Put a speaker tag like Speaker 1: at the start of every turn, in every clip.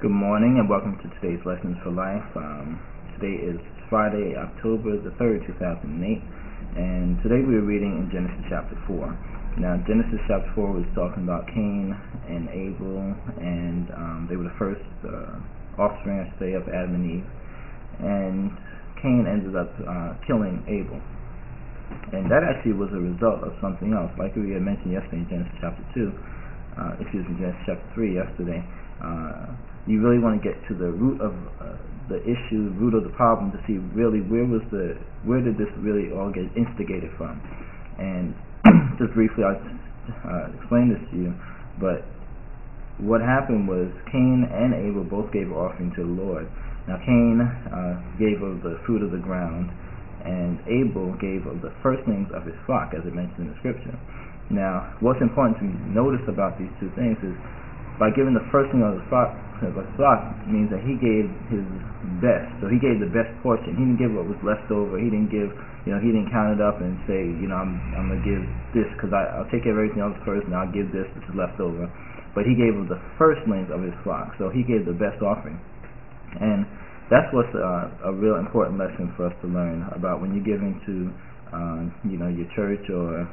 Speaker 1: Good morning and welcome to today's Lessons for Life. Today is Friday, October the 3rd, 2008, and today we are reading in Genesis chapter 4. Now, Genesis chapter 4 was talking about Cain and Abel, and they were the first offspring, I should say, of Adam and Eve. And Cain ended up killing Abel. And that actually was a result of something else. Like we had mentioned yesterday in Genesis chapter 2, Genesis chapter 3 yesterday. You really want to get to the root of the issue, root of the problem, to see really where did this really all get instigated from. And just briefly, I'll explain this to you. But what happened was Cain and Abel both gave an offering to the Lord. Now Cain gave of the fruit of the ground, and Abel gave of the firstlings of his flock, as it mentioned in the scripture. Now, what's important to notice about these two things is, by giving the firstling of the flock means that he gave his best. So he gave the best portion. He didn't give what was left over. He didn't give, he didn't count it up and say, I'm going to give this because I'll take care of everything else first and I'll give this is left over. But he gave of the firstlings of his flock. So he gave the best offering. And that's what's a real important lesson for us to learn about when you're giving to, your church or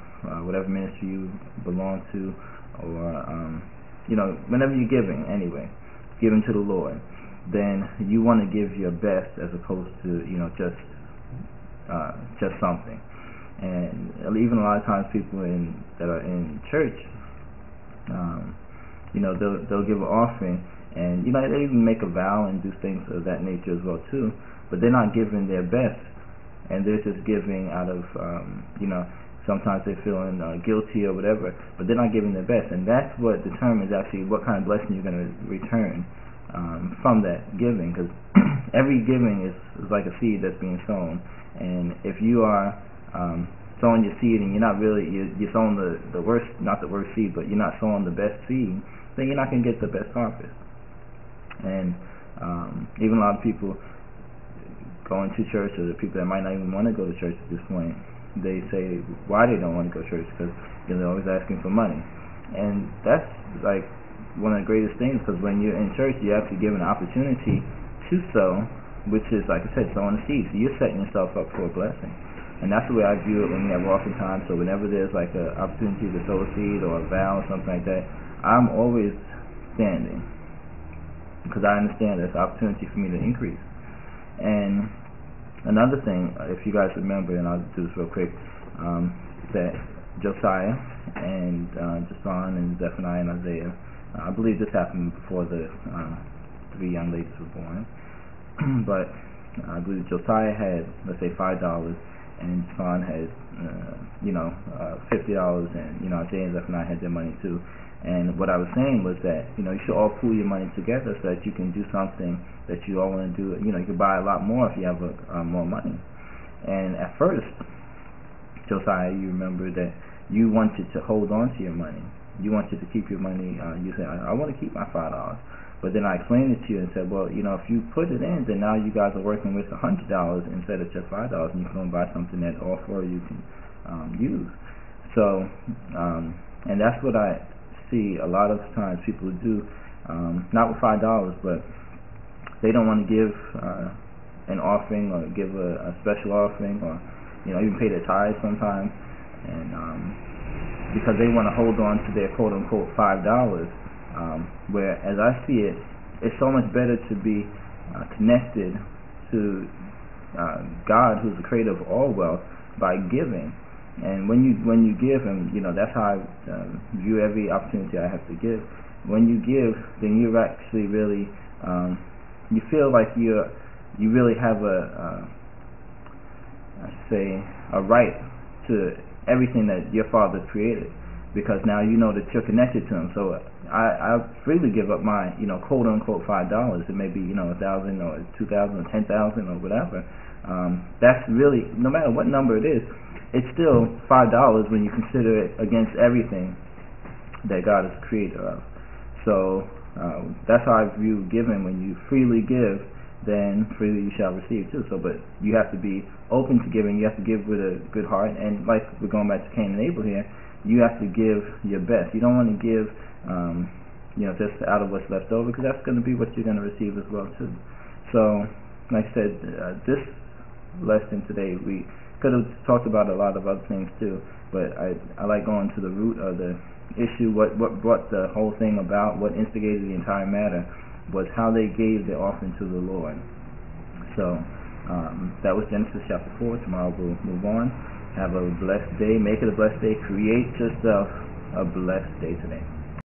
Speaker 1: whatever ministry you belong to, or whenever you're giving, anyway, giving to the Lord, then you want to give your best as opposed to just something. And even a lot of times people that are in church, they'll give an offering, and they even make a vow and do things of that nature as well too, but they're not giving their best, and they're just giving out of sometimes they're feeling guilty or whatever, but they're not giving their best, and that's what determines actually what kind of blessing you're going to return from that giving, because every giving is like a seed that's being sown, and if you are sowing your seed and you're not really, you're sowing the worst, not the worst seed, but you're not sowing the best seed, then you're not going to get the best harvest. And even a lot of people going to church, or the people that might not even want to go to church at this point, they say why they don't want to go to church, because they're always asking for money. And that's like one of the greatest things, because when you're in church, you're actually given an opportunity to sow, which is, like I said, sowing a seed. So you're setting yourself up for a blessing. And that's the way I view it when we have offering time. So whenever there's like an opportunity to sow a seed or a vow or something like that, I'm always standing, because I understand there's an opportunity for me to increase. And another thing, if you guys remember, and I'll do this real quick, that Josiah and Jason and Zephaniah and Isaiah, I believe this happened before the three young ladies were born, but I believe Josiah had, let's say, $5, and Jason had, $50, and Isaiah and Zephaniah had their money too. And what I was saying was that you should all pool your money together so that you can do something that you all want to do. You can buy a lot more if you have more money. And at first, Josiah, you remember that you wanted to hold on to your money. You wanted to keep your money. You said, I want to keep my $5. But then I explained it to you and said, well, if you put it in, then now you guys are working with $100 instead of just $5, and you can buy something that all four of you can use. So, and that's what I see a lot of times people do, not with $5, but they don't want to give an offering or give a special offering, or even pay their tithes sometimes, and because they want to hold on to their quote-unquote $5, where, as I see it, it's so much better to be connected to God, who's the creator of all wealth, by giving. And when you give, and that's how I view every opportunity I have to give. When you give, then you're actually really you feel like you really have a right to everything that your Father created, because now you know that you're connected to Him. So I freely give up my quote unquote $5. It may be $1,000 or $2,000 or $10,000 or whatever. That's really, no matter what number it is, it's still $5 when you consider it against everything that God is the creator of. So that's how I view giving. When you freely give, then freely you shall receive too. So, but you have to be open to giving. You have to give with a good heart. And like we're going back to Cain and Abel here, you have to give your best. You don't want to give just out of what's left over, because that's going to be what you're going to receive as well too. So, like I said, this lesson today, we could have talked about a lot of other things too, but I like going to the root of the issue. What brought the whole thing about, what instigated the entire matter, was how they gave their offering to the Lord. So that was Genesis chapter 4. Tomorrow we'll move on. Have a blessed day. Make it a blessed day. Create yourself a blessed day today.